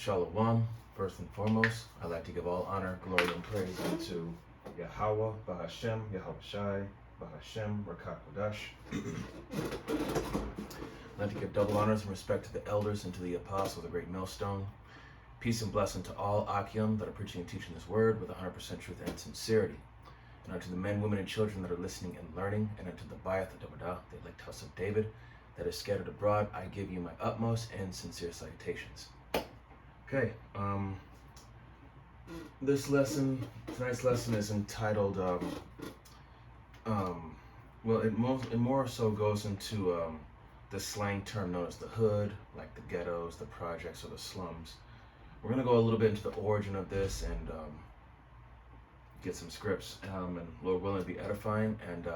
Shalom. First and foremost, I'd like to give all honor, glory, and praise unto Yahweh, Bahashem, Yahushai, Bahashem, Rakakodash. I'd like to give double honors and respect to the elders and to the apostles of the great millstone. Peace and blessing to all Akim that are preaching and teaching this word with 100% truth and sincerity. And unto the men, women, and children that are listening and learning, and unto the Bayat, the elect house of David, that is scattered abroad, I give you my utmost and sincere salutations. Okay, tonight's lesson is entitled, well, it more so goes into the slang term known as the hood, like the ghettos, the projects, or the slums. We're going to go a little bit into the origin of this and get some scripts, and Lord willing, be edifying. And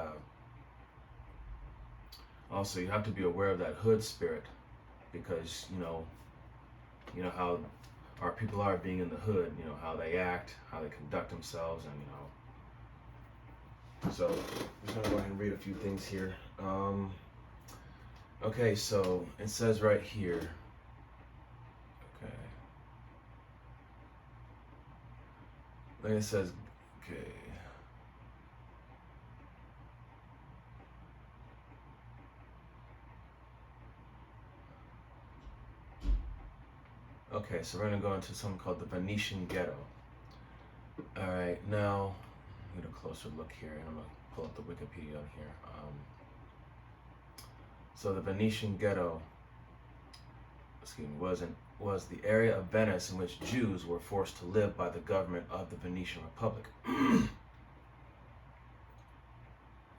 also, you have to be aware of that hood spirit, because you know how our people are being in the hood, how they act, how they conduct themselves, and so I'm just gonna go ahead and read a few things here. Okay, so it says right here, okay, like it says, okay, okay, so we're going to go into something called the Venetian Ghetto. Alright, now, get a closer look here, and I'm going to pull up the Wikipedia on here. So the Venetian Ghetto, was the area of Venice in which Jews were forced to live by the government of the Venetian Republic.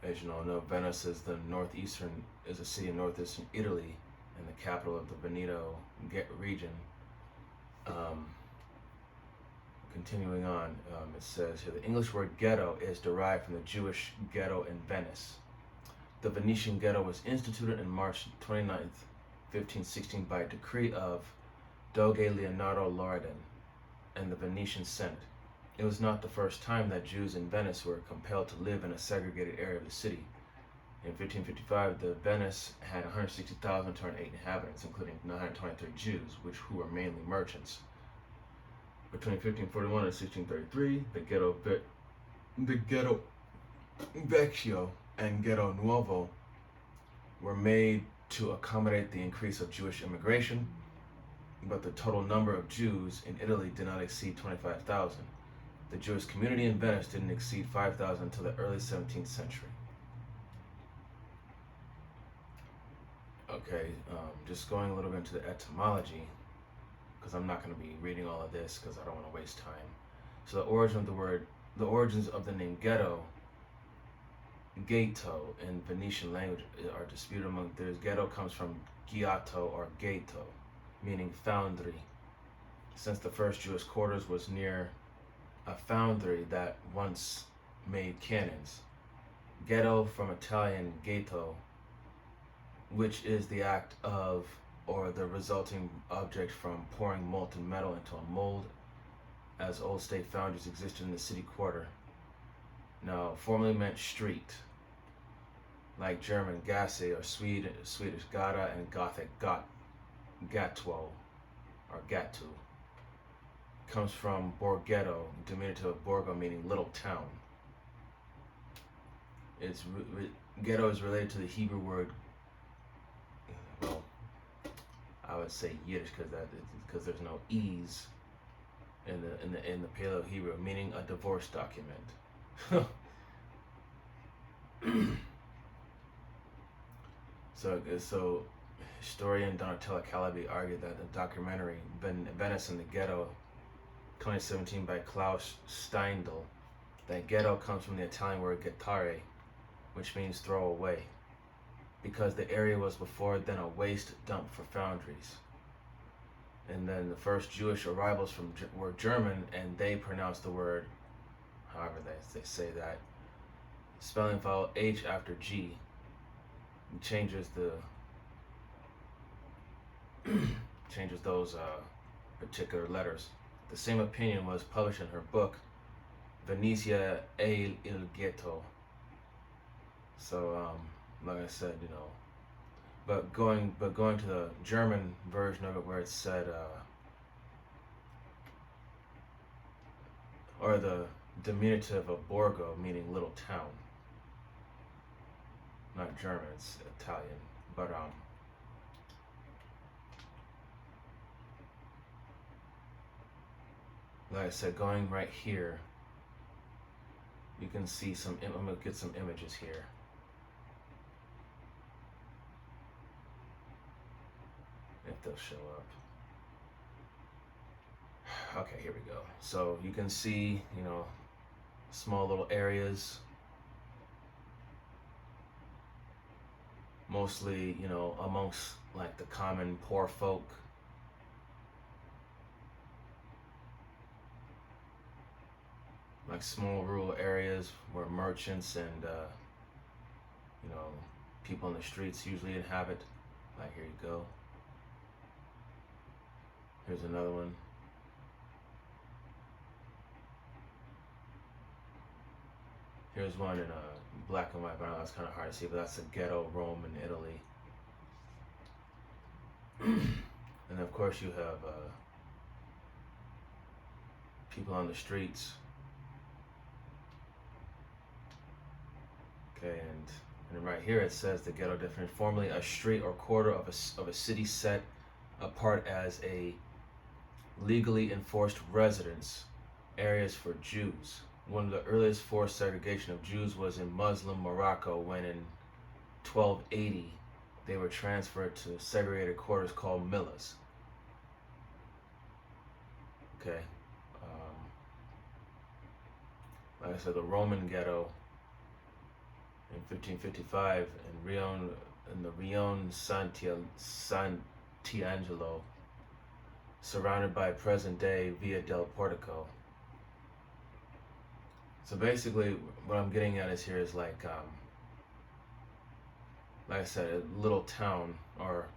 As you know, Venice is a city in northeastern Italy, and the capital of the Veneto region. Continuing on, it says here, the English word ghetto is derived from the Jewish ghetto in Venice. The Venetian ghetto was instituted in March 29th, 1516 by a decree of Doge Leonardo Loredan and the Venetian Senate. It was not the first time that Jews in Venice were compelled to live in a segregated area of the city. In 1555, the Venice had 160,208 inhabitants, including 923 Jews, who were mainly merchants. Between 1541 and 1633, the Ghetto Vecchio and Ghetto Nuovo were made to accommodate the increase of Jewish immigration, but the total number of Jews in Italy did not exceed 25,000. The Jewish community in Venice didn't exceed 5,000 until the early 17th century. Okay, just going a little bit into the etymology, because I'm not going to be reading all of this because I don't want to waste time. So the origins of the name ghetto in Venetian language are disputed among theories. Ghetto comes from ghiato or gato, meaning foundry, since the first Jewish quarters was near a foundry that once made cannons. Ghetto from Italian gato, which is the act of or the resulting object from pouring molten metal into a mold, as old state foundries existed in the city quarter. Now, formerly meant street, like German Gasse or Swedish Gata and Gothic Gattuo or Gattu. Comes from Borghetto, diminutive of Borgo, meaning little town. Ghetto is related to the Hebrew word, well, I would say Yiddish because there's no e's in the Paleo Hebrew, meaning a divorce document. So historian Donatella Calabi argued that the documentary Venice in the Ghetto 2017 by Klaus Steindl, that ghetto comes from the Italian word gettare, which means throw away, because the area was before then a waste dump for foundries. And then the first Jewish arrivals were German, and they pronounced the word, however they say that, spelling file H after G, changes those particular letters. The same opinion was published in her book Venezia e il Ghetto. So like I said, but going to the German version of it, where it said or the diminutive of borgo, meaning little town. Not German, it's Italian. But like I said, going right here, you can see some. I'm gonna get some images here. If they'll show up. Okay, here we go. So you can see, small little areas. Mostly, amongst like the common poor folk. Like small rural areas where merchants and, people in the streets usually inhabit. Like, here you go. Here's another one. Here's one in black and white, but I know that's kind of hard to see, but that's a ghetto, Rome in Italy. And of course you have people on the streets. Okay, and right here it says the ghetto definition, formerly a street or quarter of a city set apart as a legally enforced residence areas for Jews. One of the earliest forced segregation of Jews was in Muslim Morocco when in 1280 they were transferred to segregated quarters called millas. Okay. Like I said, the Roman ghetto in 1555 in the Rione Sant'Angelo, surrounded by present-day Via del Portico. So basically, what I'm getting at is like I said, a little town, or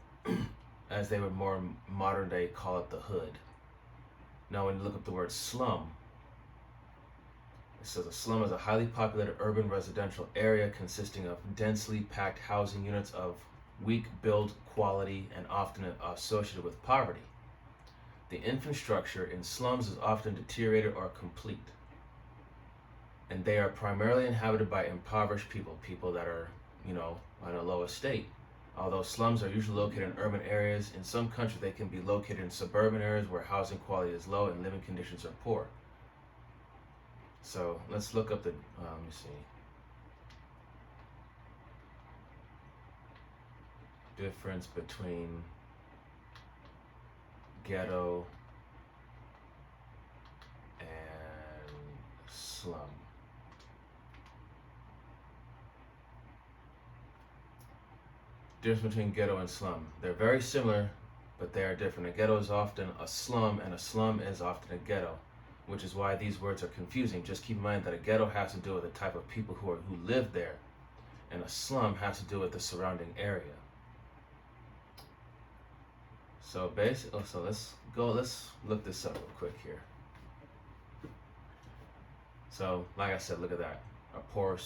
as they would more modern day call it, the hood. Now, when you look up the word slum, it says a slum is a highly populated urban residential area consisting of densely packed housing units of weak build quality and often associated with poverty. The infrastructure in slums is often deteriorated or complete, and they are primarily inhabited by impoverished people that are, on a low estate. Although slums are usually located in urban areas, in some countries they can be located in suburban areas where housing quality is low and living conditions are poor. So let's look up the, let me see. Difference between ghetto and slum. Difference between ghetto and slum. They're very similar, but they are different. A ghetto is often a slum, and a slum is often a ghetto, which is why these words are confusing. Just keep in mind that a ghetto has to do with the type of people who live there, and a slum has to do with the surrounding area. So let's look this up real quick here. So, like I said, look at that. Poor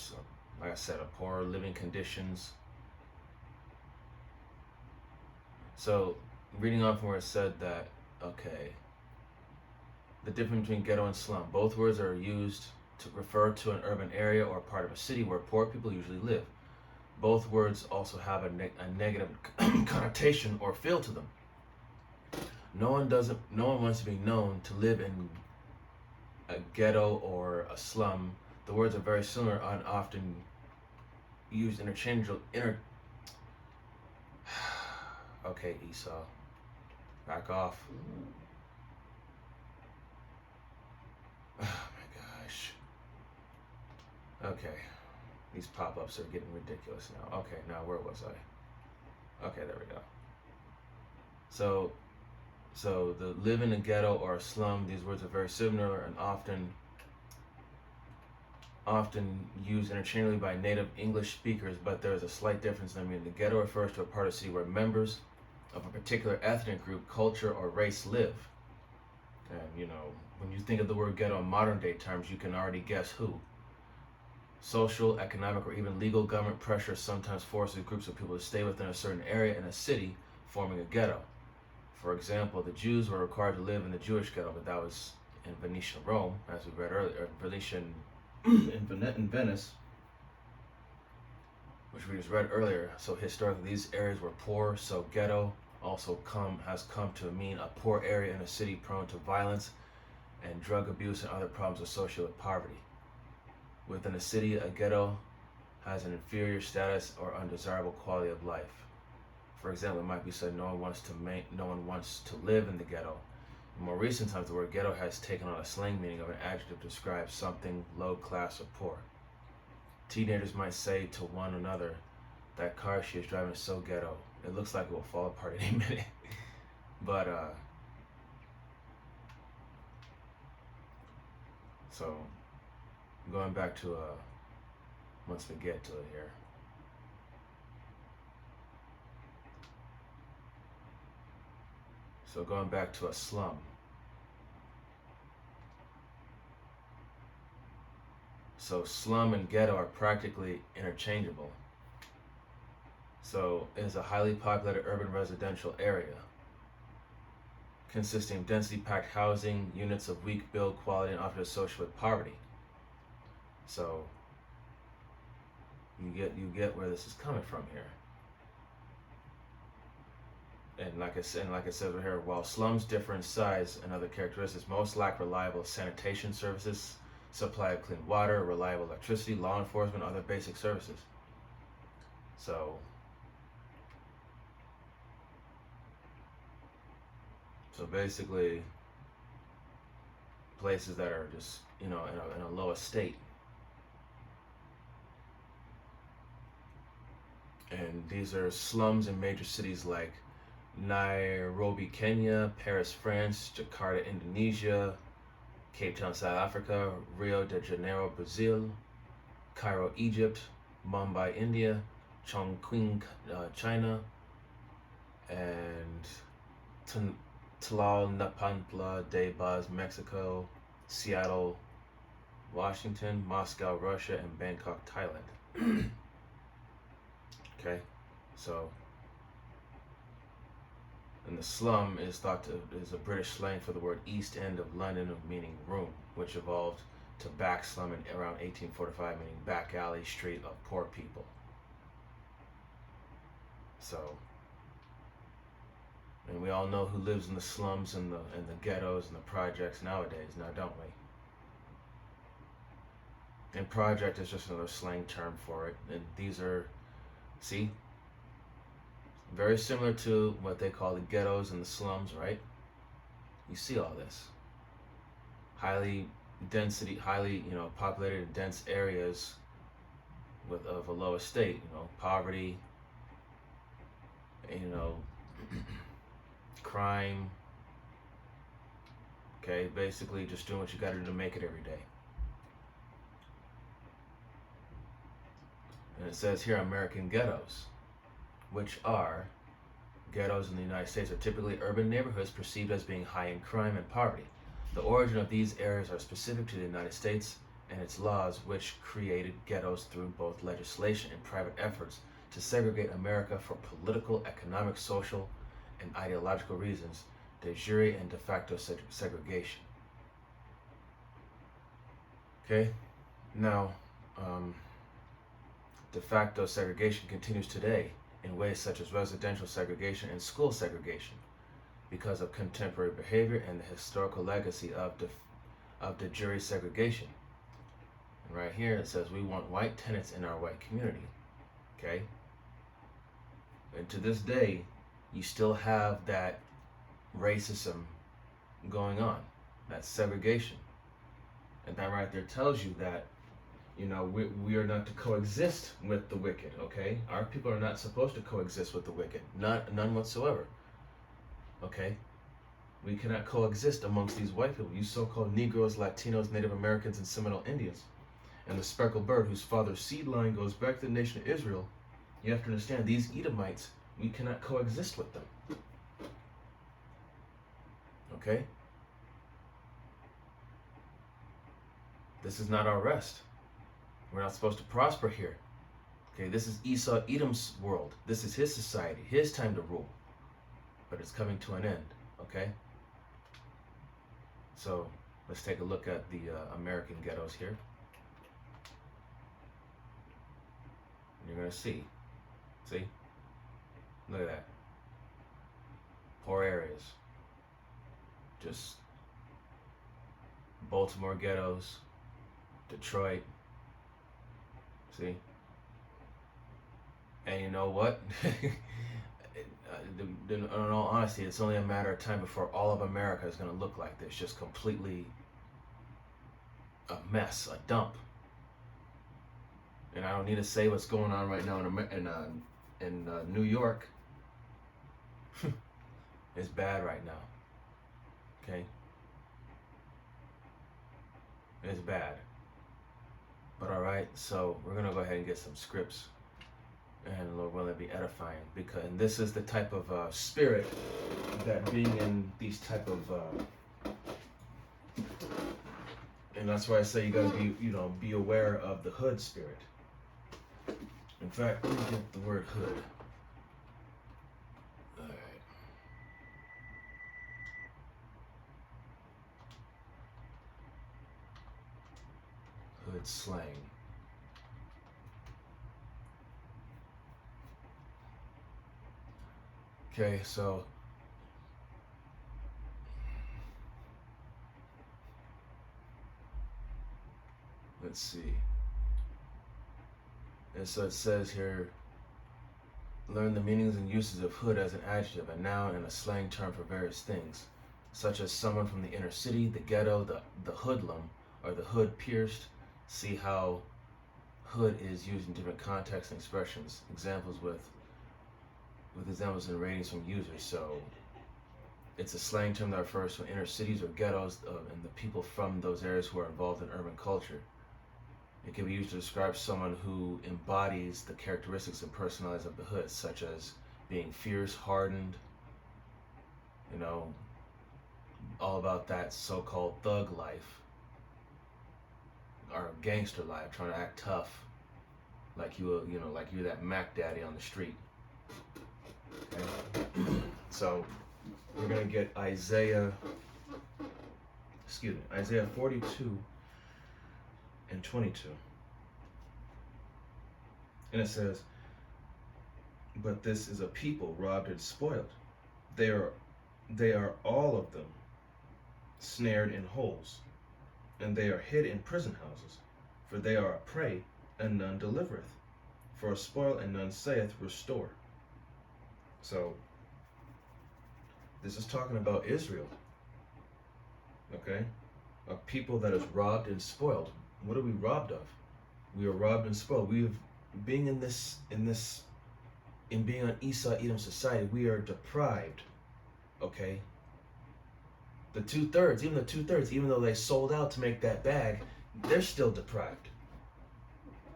living conditions. So, reading on from where it said that, okay, the difference between ghetto and slum. Both words are used to refer to an urban area or part of a city where poor people usually live. Both words also have a negative connotation or feel to them. No one wants to be known to live in a ghetto or a slum. The words are very similar and often used interchangeably. Okay, Esau, back off. Oh my gosh. Okay, these pop-ups are getting ridiculous now. Okay, now where was I? Okay, there we go. So the live in a ghetto or a slum, these words are very similar and often used interchangeably by native English speakers, but there is a slight difference. I mean, the ghetto refers to a part of the city where members of a particular ethnic group, culture, or race live. And when you think of the word ghetto in modern day terms, you can already guess who. Social, economic, or even legal government pressure sometimes forces groups of people to stay within a certain area in a city, forming a ghetto. For example, the Jews were required to live in the Jewish ghetto, but that was in Venetian Rome, as we read earlier, Venetian in Venice, which we just read earlier. So historically, these areas were poor. So ghetto also has come to mean a poor area in a city prone to violence and drug abuse and other problems associated with poverty. Within a city, a ghetto has an inferior status or undesirable quality of life. For example, it might be said no one wants to live in the ghetto. In more recent times, the word ghetto has taken on a slang meaning of an adjective to describe something low class or poor. Teenagers might say to one another, "That car she is driving is so ghetto. It looks like it will fall apart any minute." But so going back to once we get to it here. So going back to a slum. So slum and ghetto are practically interchangeable. So it is a highly populated urban residential area consisting of densely packed housing, units of weak build quality, and often associated with poverty. So you get where this is coming from here. And like I said right here, while slums differ in size and other characteristics, most lack reliable sanitation services, supply of clean water, reliable electricity, law enforcement, other basic services. So basically, places that are just in a low estate. And these are slums in major cities like Nairobi, Kenya, Paris, France, Jakarta, Indonesia, Cape Town, South Africa, Rio de Janeiro, Brazil, Cairo, Egypt, Mumbai, India, Chongqing, China, and Tlalnepantla de Baz, Mexico, Seattle, Washington, Moscow, Russia, and Bangkok, Thailand. Okay, so, and the slum is is a British slang for the word East End of London, meaning room, which evolved to back slum in around 1845, meaning back alley, street of poor people. So, and we all know who lives in the slums and the ghettos and the projects nowadays, now don't we? And project is just another slang term for it. And these are, see, very similar to what they call the ghettos and the slums, right? You see all this. Highly populated and dense areas of a low estate, poverty, crime. Okay, basically just doing what you gotta do to make it every day. And it says here, American ghettos, which are ghettos in the United States, are typically urban neighborhoods perceived as being high in crime and poverty. The origin of these areas are specific to the United States and its laws, which created ghettos through both legislation and private efforts to segregate America for political, economic, social, and ideological reasons, de jure and de facto segregation. Okay, now, de facto segregation continues today in ways such as residential segregation and school segregation because of contemporary behavior and the historical legacy of de jure segregation. And right here it says we want white tenants in our white community. Okay? And to this day, you still have that racism going on, that segregation. And that right there tells you that we are not to coexist with the wicked, okay? Our people are not supposed to coexist with the wicked, none whatsoever, okay? We cannot coexist amongst these white people, you so-called Negroes, Latinos, Native Americans, and Seminole Indians, and the speckled bird whose father's seed line goes back to the nation of Israel. You have to understand, these Edomites, we cannot coexist with them, okay? This is not our rest. We're not supposed to prosper here. Okay, this is Esau Edom's world. This is his society, his time to rule. But it's coming to an end, okay? So, Let's take a look at the American ghettos here. You're gonna see, look at that. Poor areas. Just Baltimore ghettos, Detroit. See? And you know what? In all honesty, it's only a matter of time before all of America is going to look like this, just completely a mess, a dump. And I don't need to say what's going on right now in New York. It's bad right now. Okay? It's bad. But all right, so we're gonna go ahead and get some scripts, and Lord willing, be edifying. And this is the type of spirit that being in these type of, and that's why I say you gotta be aware of the hood spirit. In fact, let me get the word hood. All right. Hood slang. Okay, so let's see. And so it says here, learn the meanings and uses of hood as an adjective, a noun, and a slang term for various things, such as someone from the inner city, the ghetto, the hoodlum, or the hood pierced. See how hood is used in different contexts and expressions. Examples with examples and ratings from users. So it's a slang term that refers to inner cities or ghettos and the people from those areas who are involved in urban culture. It can be used to describe someone who embodies the characteristics and personalities of the hood, such as being fierce, hardened, all about that so-called thug life or gangster life, trying to act tough, like you're that Mac Daddy on the street. Okay? So we're gonna get Isaiah 42 and 22. And it says, but this is a people robbed and spoiled. They are all of them snared in holes, and they are hid in prison houses. For they are a prey, and none delivereth. For a spoil, and none saith, restore. So this is talking about Israel. Okay? A people that is robbed and spoiled. What are we robbed of? We are robbed and spoiled. Being being on Esau Edom society, we are deprived. Okay? The 2/3, even though they sold out to make that bag, they're still deprived.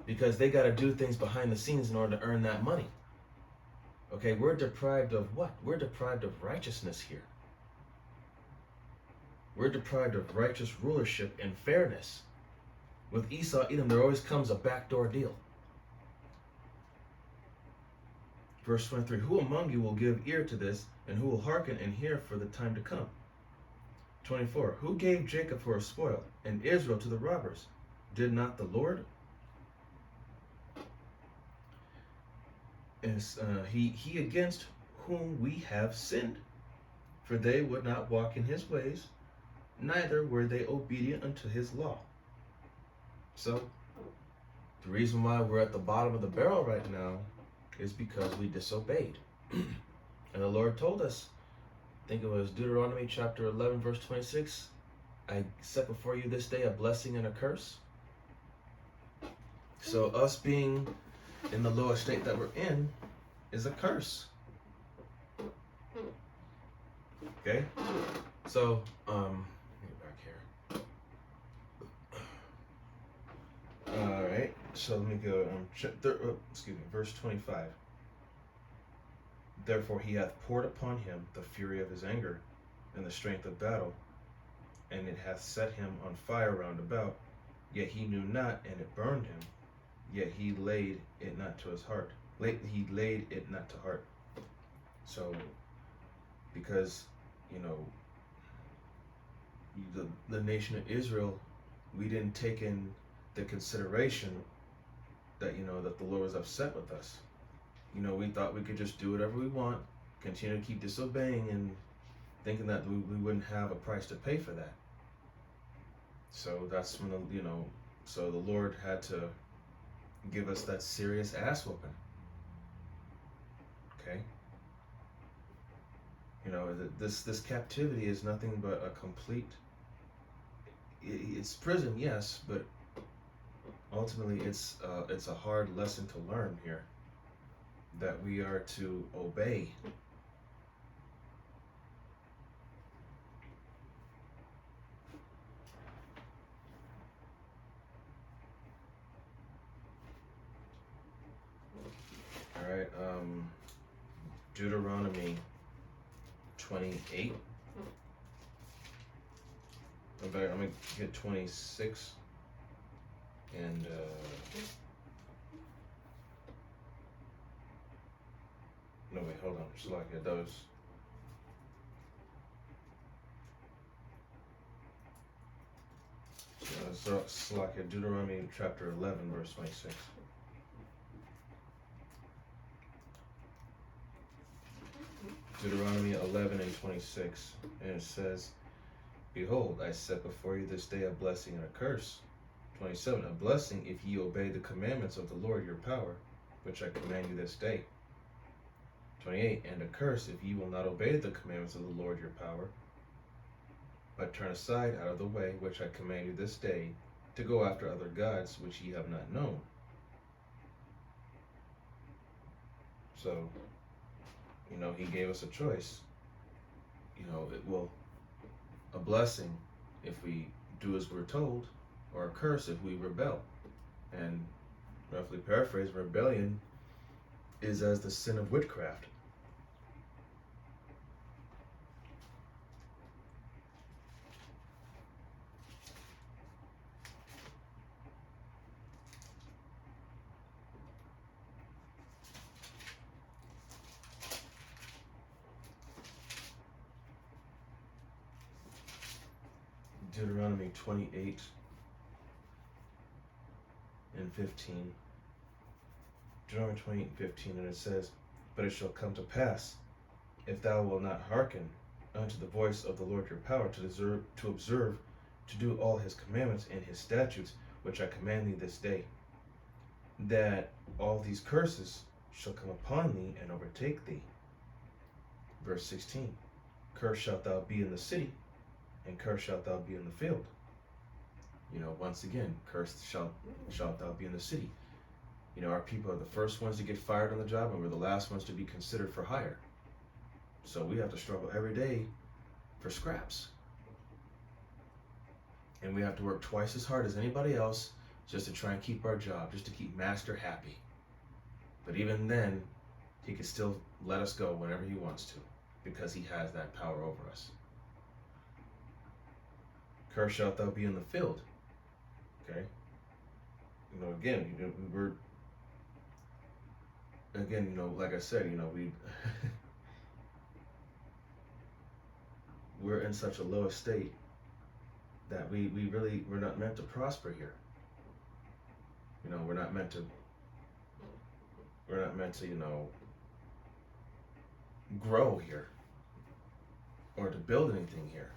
Because they got to do things behind the scenes in order to earn that money. Okay, we're deprived of what? We're deprived of righteousness here. We're deprived of righteous rulership and fairness. With Esau Edom, there always comes a backdoor deal. Verse 23, who among you will give ear to this, and who will hearken and hear for the time to come? 24, who gave Jacob for a spoil, and Israel to the robbers? Did not the Lord? He against whom we have sinned, for they would not walk in his ways, neither were they obedient unto his law. So, the reason why we're at the bottom of the barrel right now is because we disobeyed. And the Lord told us, I think it was Deuteronomy chapter 11, verse 26, I set before you this day a blessing and a curse. So us being in the lower state that we're in is a curse. Okay? So, get back here. Alright, so let me go, verse 25. Therefore he hath poured upon him the fury of his anger, and the strength of battle, and it hath set him on fire round about, yet he knew not, and it burned him, yet he laid it not to his heart. He laid it not to heart. So, because, the nation of Israel, we didn't take in the consideration that, that the Lord was upset with us. We thought we could just do whatever we want, continue to keep disobeying, and thinking that we wouldn't have a price to pay for that. So that's when so the Lord had to give us that serious ass whooping. Okay. This captivity is nothing but a complete. It's prison, yes, but ultimately it's a hard lesson to learn here, that we are to obey. All right, Deuteronomy 28. I'm gonna get 26 and no wait, hold on, Salakia, those. Salakia, Deuteronomy chapter 11, verse 26. Deuteronomy 11 and 26, and it says, "Behold, I set before you this day a blessing and a curse." 27, "A blessing if ye obey the commandments of the Lord your power, which I command you this day." 28, "And a curse if ye will not obey the commandments of the Lord your power, but turn aside out of the way which I command you this day, to go after other gods which ye have not known." So, he gave us a choice. It will a blessing if we do as we're told, or a curse if we rebel. And roughly paraphrase, rebellion is as the sin of witchcraft. Deuteronomy 28 and 15. Deuteronomy 28 and 15, and it says, "But it shall come to pass, if thou wilt not hearken unto the voice of the Lord your power, to observe, to do all his commandments and his statutes, which I command thee this day, that all these curses shall come upon thee and overtake thee." Verse 16, "Cursed shalt thou be in the city, and cursed shalt thou be in the field." Once again, cursed shalt thou be in the city. Our people are the first ones to get fired on the job, and we're the last ones to be considered for hire. So we have to struggle every day for scraps. And we have to work twice as hard as anybody else just to try and keep our job, just to keep master happy. But even then, he can still let us go whenever he wants to, because he has that power over us. "Cursed shalt thou be in the field." Okay. Like I said, we're in such a low estate that we're not meant to prosper here. We're not meant to grow here, or to build anything here.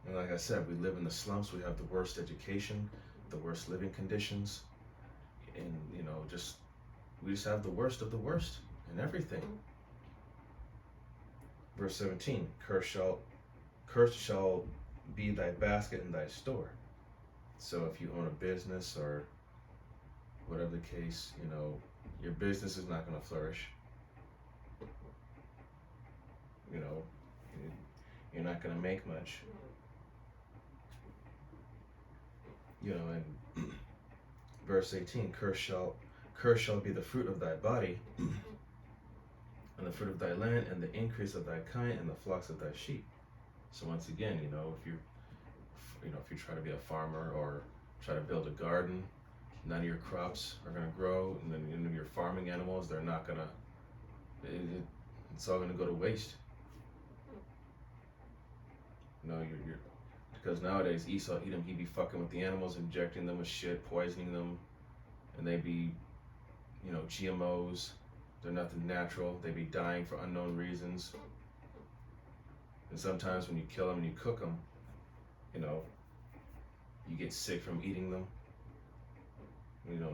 And like I said, we live in the slums. We have the worst education, the worst living conditions, and we just have the worst of the worst in everything. Verse 17, cursed shall be thy basket and thy store." So if you own a business or whatever the case, your business is not going to flourish. You're not going to make much. And verse 18, cursed shall be the fruit of thy body, and the fruit of thy land, and the increase of thy kind, and the flocks of thy sheep. So once again, if you try to be a farmer or try to build a garden, none of your crops are going to grow, and then your farming animals, they're not going to, it's all going to go to waste. Because nowadays Esau, Edom, he be fucking with the animals, injecting them with shit, poisoning them, and they be, GMOs. They're nothing natural. They be dying for unknown reasons. And sometimes when you kill them and you cook them, you get sick from eating them.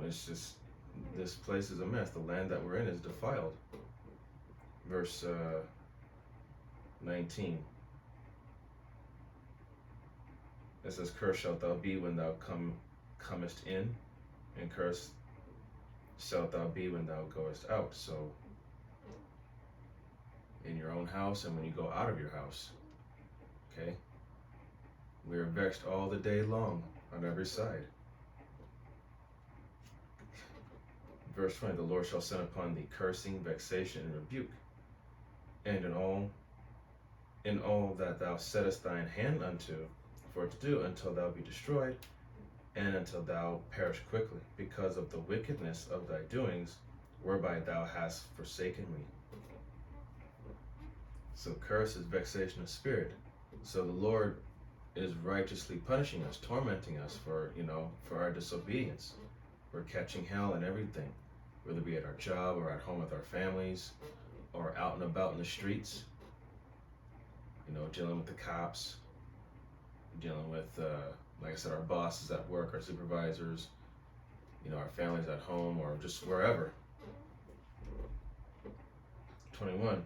It's just, this place is a mess. The land that we're in is defiled. Verse 19. It says, "Cursed shalt thou be when thou comest in, and cursed shalt thou be when thou goest out." So, in your own house and when you go out of your house. Okay? We are vexed all the day long on every side. Verse 20, "The Lord shall send upon thee cursing, vexation, and rebuke, and in all that thou settest thine hand unto for to do, until thou be destroyed, and until thou perish quickly, because of the wickedness of thy doings, whereby thou hast forsaken me." So curse is vexation of spirit. So the Lord is righteously punishing us, tormenting us for our disobedience. We're catching hell and everything, whether it be at our job or at home with our families or out and about in the streets, dealing with the cops, dealing with, like I said, our bosses at work, our supervisors, our families at home, or just wherever. 21,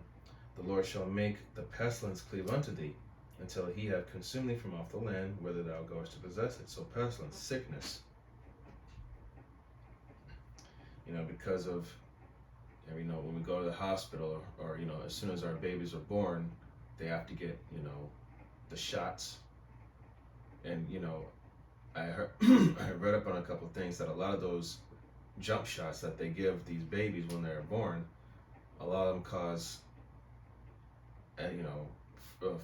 "The Lord shall make the pestilence cleave unto thee, until he have consumed thee from off the land, whither thou goest to possess it." So pestilence, sickness. Because of, when we go to the hospital, or as soon as our babies are born, they have to get, the shots. And, I read up on a couple of things that a lot of those jump shots that they give these babies when they're born, a lot of them cause,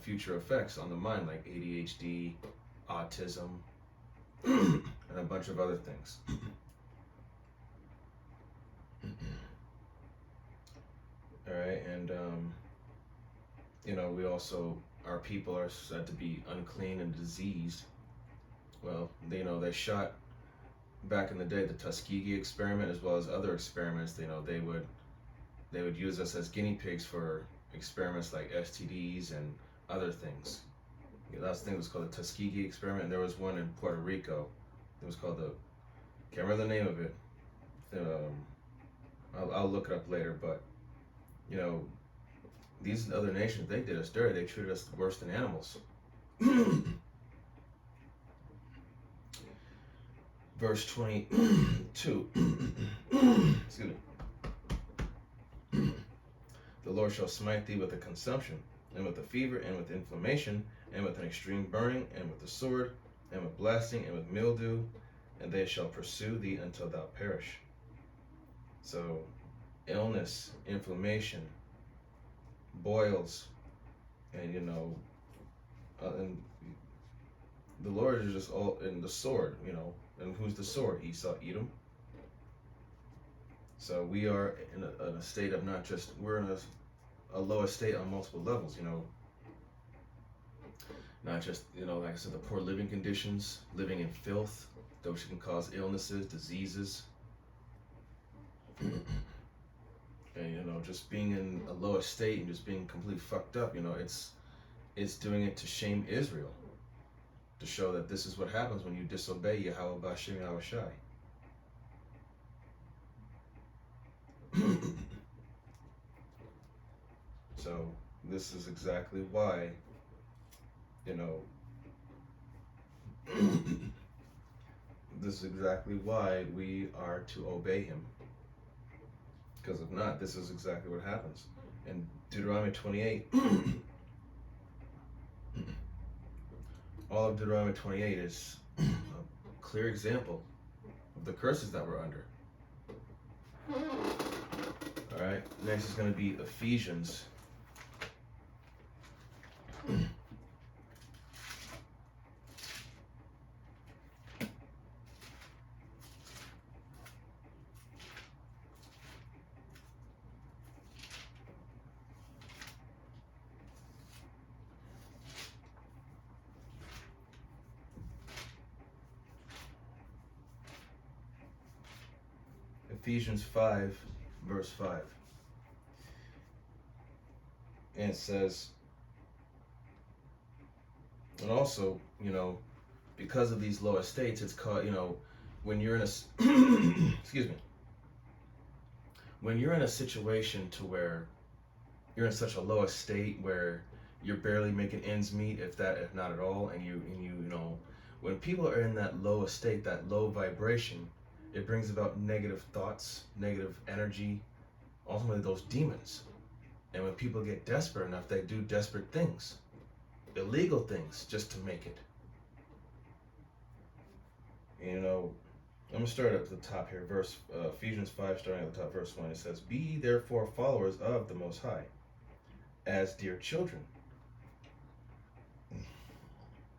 future effects on the mind, like ADHD, autism, and a bunch of other things. All right, and we also, our people are said to be unclean and diseased. Well, they shot back in the day the Tuskegee experiment, as well as other experiments. They would use us as guinea pigs for experiments like STDs and other things. That thing was called the Tuskegee experiment, and there was one in Puerto Rico. It was called can't remember the name of it. I'll look it up later, but these other nations, they did us dirty. They treated us worse than animals. Verse 22. Excuse me. "The Lord shall smite thee with a consumption, and with a fever, and with inflammation, and with an extreme burning, and with the sword, and with blasting, and with mildew, and they shall pursue thee until thou perish." So, illness, inflammation, boils, and and the Lord is just all in the sword, and who's the sword? Esau, Edom. So we are in a state of we're in a lower state on multiple levels, not just, like I said, the poor living conditions, living in filth, which can cause illnesses, diseases, and just being in a lower state and just being completely fucked up. It's doing it to shame Israel, to show that this is what happens when you disobey Yahweh Bashim Yahweh Shai. So this is exactly why, this is exactly why we are to obey him. Because if not, this is exactly what happens. In Deuteronomy 28, all of Deuteronomy 28 is a clear example of the curses that we're under. All right, next is going to be Ephesians. Ephesians 5, verse 5. And it says, and also, because of these low estates, it's called, when you're in a, excuse me, when you're in a situation to where you're in such a low estate where you're barely making ends meet, if not at all, and you when people are in that low estate, that low vibration, it brings about negative thoughts, negative energy, ultimately those demons. And when people get desperate enough, they do desperate things, illegal things, just to make it. I'm going to start at the top here. Ephesians 5, starting at the top, verse 1. It says, "Be ye therefore followers of the Most High, as dear children."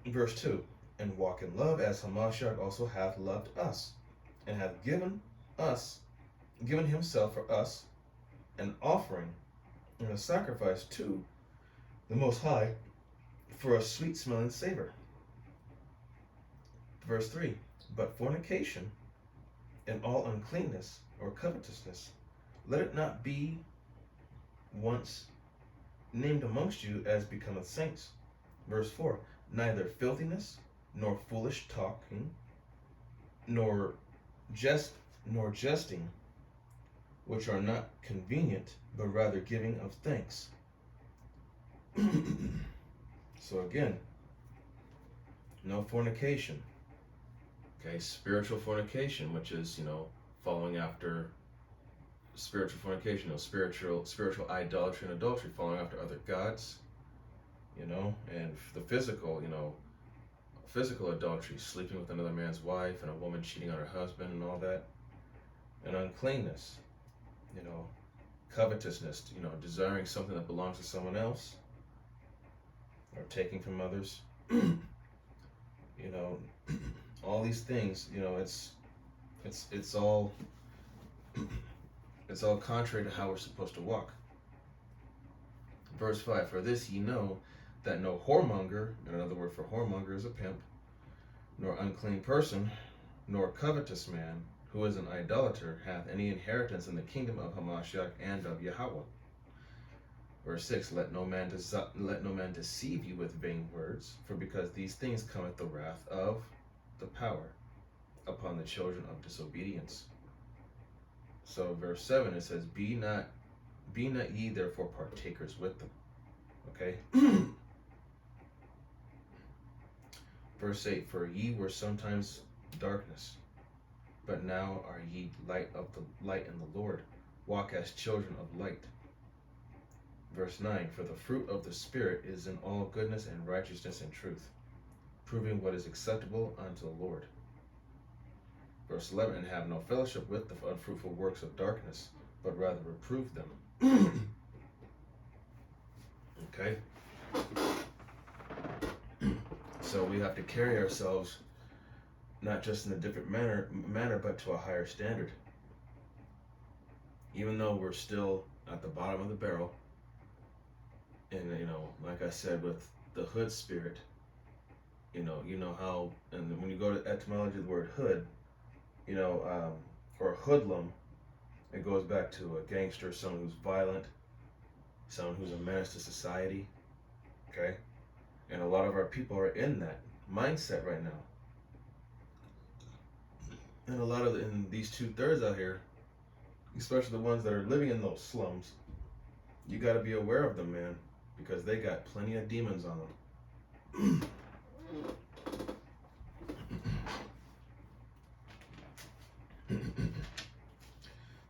Verse 2. "And walk in love, as Hamashiach also hath loved us, and hath given himself for us, an offering and a sacrifice to the Most High for a sweet-smelling savor." Verse 3. "But fornication and all uncleanness or covetousness, let it not be once named amongst you as becometh saints." Verse 4. "Neither filthiness, nor foolish talking, nor jesting, which are not convenient, but rather giving of thanks." So again, no fornication. Okay, spiritual fornication, which is, following after spiritual fornication, spiritual idolatry and adultery, following after other gods, and the physical adultery, sleeping with another man's wife, and a woman cheating on her husband and all that, and uncleanness, covetousness, desiring something that belongs to someone else, or taking from others, all these things, it's all contrary to how we're supposed to walk. Verse 5, "For this ye know, that no whoremonger," and another word for whoremonger is a pimp, "nor unclean person, nor covetous man, who is an idolater, hath any inheritance in the kingdom of Hamashiach and of Yahweh." Verse 6, let no man deceive you with vain words, for because these things cometh the wrath of the power upon the children of disobedience. So verse 7, it says, Be not ye therefore partakers with them." Okay? Verse 8, "For ye were sometimes darkness, but now are ye light in the Lord. Walk as children of light." Verse 9, "For the fruit of the Spirit is in all goodness and righteousness and truth, proving what is acceptable unto the Lord." Verse 11, "And have no fellowship with the unfruitful works of darkness, but rather reprove them." Okay? So we have to carry ourselves not just in a different manner, but to a higher standard. Even though we're still at the bottom of the barrel, and like I said, with the hood spirit, how, and when you go to etymology of the word hood, or hoodlum, it goes back to a gangster, someone who's violent, someone who's a menace to society. Okay? And a lot of our people are in that mindset right now. And a lot of in these 2/3 out here, especially the ones that are living in those slums, you got to be aware of them, man, because they got plenty of demons on them.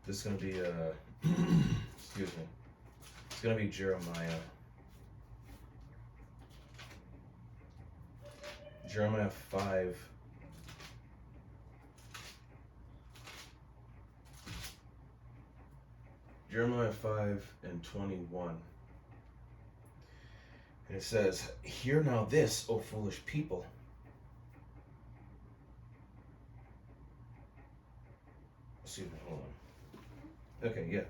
This is going to be, excuse me, it's going to be Jeremiah 5. Jeremiah 5:21. And it says, "Hear now this, O foolish people." Excuse me, hold on. Okay, yeah.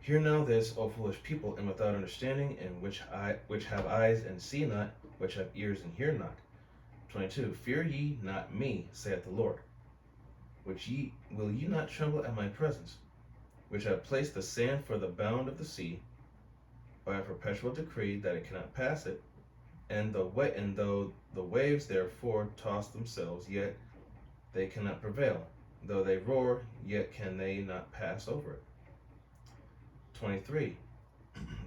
"Hear now this, O foolish people, and without understanding, and which have eyes and see not, which have ears and hear not." 22, "Fear ye not me, saith the Lord." which ye will ye not tremble at my presence, which have placed the sand for the bound of the sea, by a perpetual decree that it cannot pass it, and though the waves therefore toss themselves, yet they cannot prevail. Though they roar, yet can they not pass over it. 23.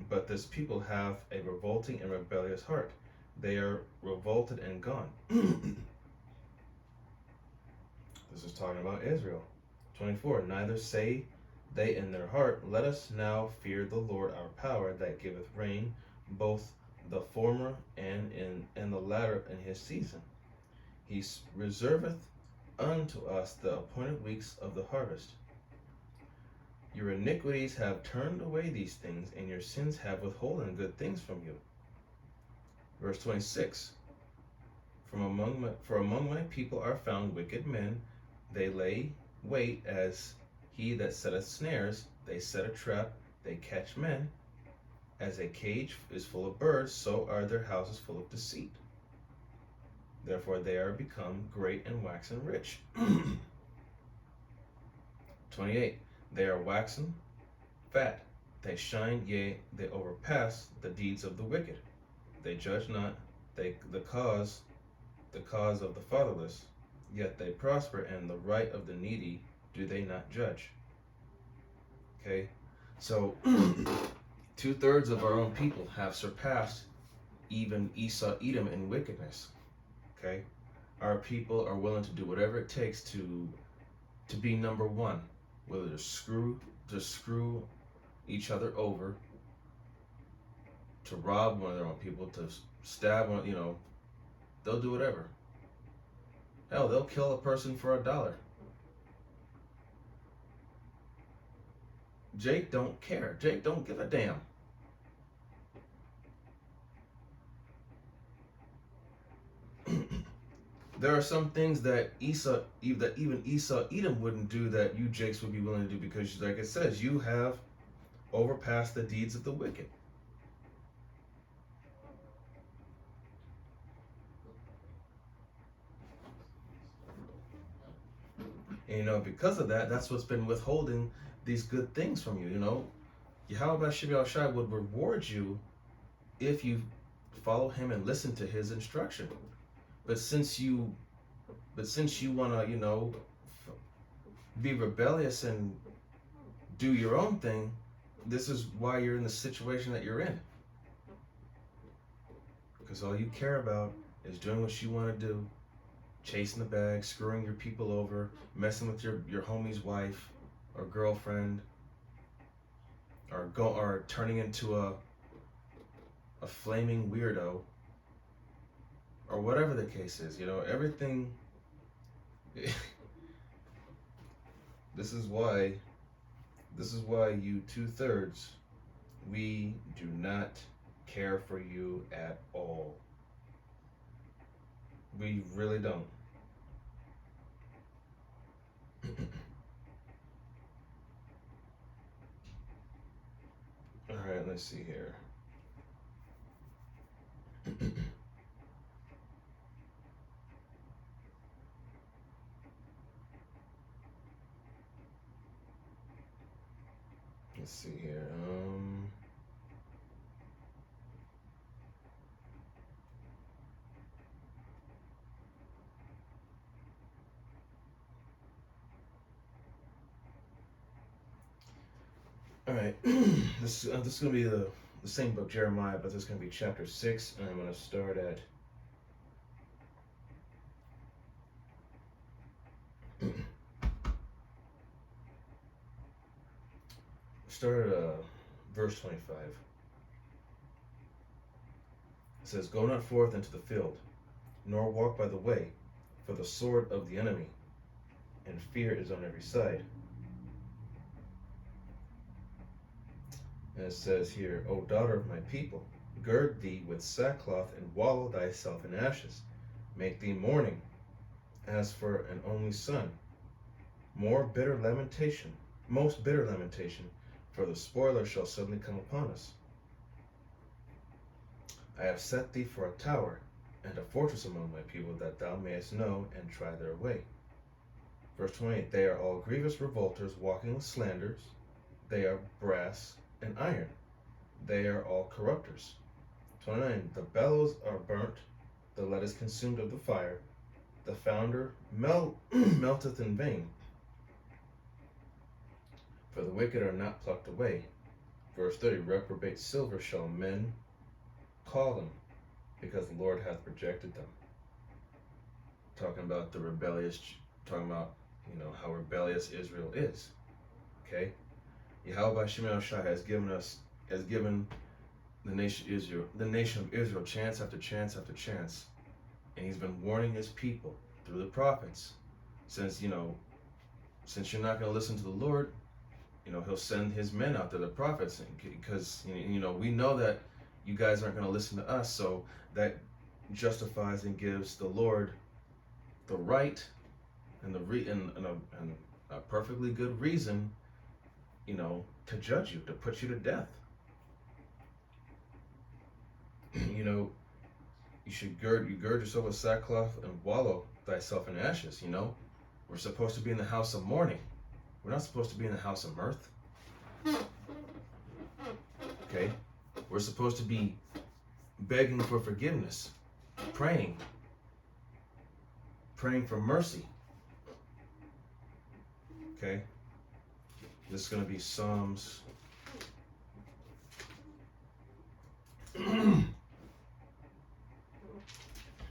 But this people have a revolting and rebellious heart. They are revolted and gone. This is talking about Israel. 24. Neither say they in their heart, let us now fear the Lord our power, that giveth rain, both the former and the latter in his season. He reserveth unto us the appointed weeks of the harvest. Your iniquities have turned away these things, and your sins have withholden good things from you. Verse 26. For among my people are found wicked men. They lay wait as he that setteth snares. They set a trap, they catch men. As a cage is full of birds, so are their houses full of deceit. Therefore they are become great and waxen rich. 28. They are waxen fat. They shine, yea, they overpass the deeds of the wicked. They judge not, the cause of the fatherless, yet they prosper, and the right of the needy do they not judge. Okay, so 2/3 of our own people have surpassed even Esau, Edom in wickedness. Okay, our people are willing to do whatever it takes to be number one, whether to screw each other over, to rob one of their own people, to stab one, they'll do whatever. Hell, they'll kill a person for $1. Jake don't care. Jake don't give a damn. There are some things that even Esau, Edom wouldn't do that you Jakes would be willing to do, because, like it says, you have overpassed the deeds of the wicked. And because of that, that's what's been withholding these good things from you. Yahweh Shai would reward you if you follow him and listen to his instruction. But since you want to, be rebellious and do your own thing, this is why you're in the situation that you're in. Because all you care about is doing what you want to do, chasing the bag, screwing your people over, messing with your homie's wife or girlfriend, or turning into a flaming weirdo, or whatever the case is. Everything. This is why you 2/3, we do not care for you at all. We really don't. All right, let's see here. Let's see here. All right, this is going to be the same book, Jeremiah, but this is going to be chapter 6, and I'm going to start at verse 25. It says, "Go not forth into the field, nor walk by the way, for the sword of the enemy, and fear is on every side." And it says here, "O daughter of my people, gird thee with sackcloth, and wallow thyself in ashes. Make thee mourning, as for an only son. Most bitter lamentation, for the spoiler shall suddenly come upon us. I have set thee for a tower, and a fortress among my people, that thou mayest know and try their way." Verse 28, they are all grievous revolters, walking with slanders. They are brass and iron. They are all corrupters. 29, the bellows are burnt, the lead is consumed of the fire. The founder melteth in vain, for the wicked are not plucked away. Verse 30, reprobate silver shall men call them, because the Lord hath rejected them. Talking about the rebellious, talking about, how rebellious Israel is. Okay? Yahweh Shemel Shai has given the nation of Israel chance after chance after chance. And he's been warning his people through the prophets. Since you're not going to listen to the Lord, he'll send his men out there, the prophets, because we know that you guys aren't going to listen to us, so that justifies and gives the Lord the right and a perfectly good reason, to judge you, to put you to death. You should gird yourself with sackcloth and wallow thyself in ashes. We're supposed to be in the house of mourning. We're not supposed to be in the house of mirth. Okay? We're supposed to be begging for forgiveness, praying for mercy. Okay? This is going to be Psalms.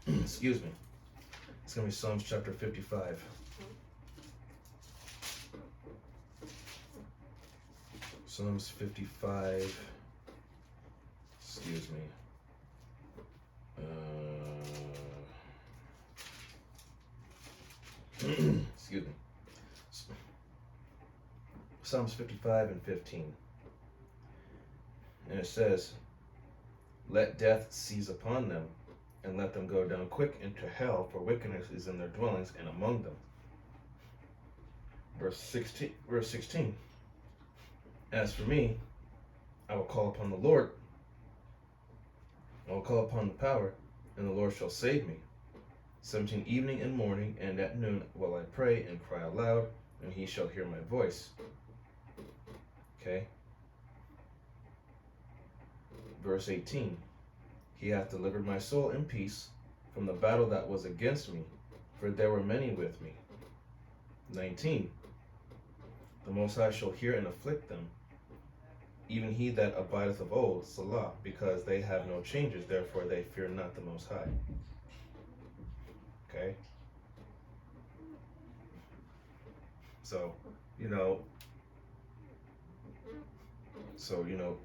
Excuse me. It's going to be Psalms chapter 55. Psalms 55. Excuse me. Excuse me. Psalms 55 and 15. And it says, let death seize upon them, and let them go down quick into hell, for wickedness is in their dwellings and among them. Verse 16. As for me, I will call upon the Lord. I will call upon the power, and the Lord shall save me. 17, evening and morning, and at noon will I pray and cry aloud, and he shall hear my voice. Okay. Verse 18. He hath delivered my soul in peace from the battle that was against me, for there were many with me. 19. The Most High shall hear and afflict them, even he that abideth of old, Salah, because they have no changes, therefore they fear not the Most High. Okay? So,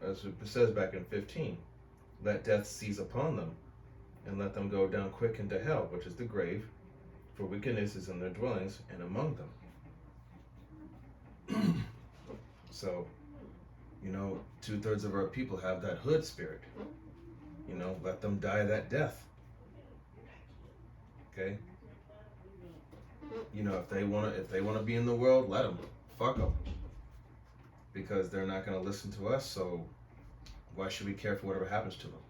as it says back in 15, let death seize upon them, and let them go down quick into hell, which is the grave, for wickedness is in their dwellings and among them. So, 2/3 of our people have that hood spirit. Let them die that death. Okay? If they want to be in the world, let them. Fuck them. Because they're not going to listen to us, so why should we care for whatever happens to them?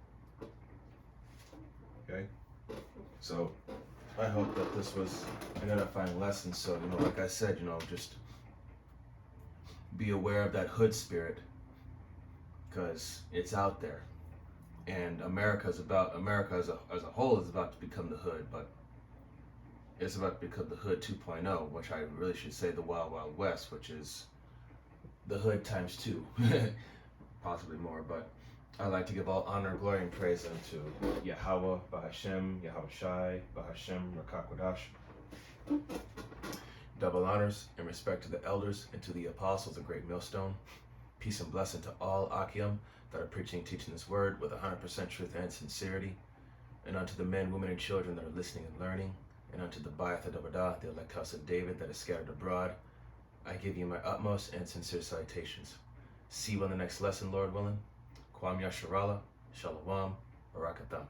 Okay? So, I hope that this was an edifying lesson. So, like I said, just be aware of that hood spirit, because it's out there. And America as a whole is about to become the hood, but it's about to become the hood 2.0, which I really should say the Wild Wild West, which is the hood times 2, possibly more. But I like to give all honor, glory, and praise unto Yahweh, Bahashem, Yahweh Shai, Bahashem, Rakakwadash. Double honors and respect to the elders and to the apostles of Great Millstone. Peace and blessing to all Akim that are preaching and teaching this word with 100% truth and sincerity. And unto the men, women, and children that are listening and learning. And unto the Ba'ath Adabadah, the elect house of David that is scattered abroad. I give you my utmost and sincere salutations. See you on the next lesson, Lord willing. Kwam Yasharallah, Shalom, Barakatam.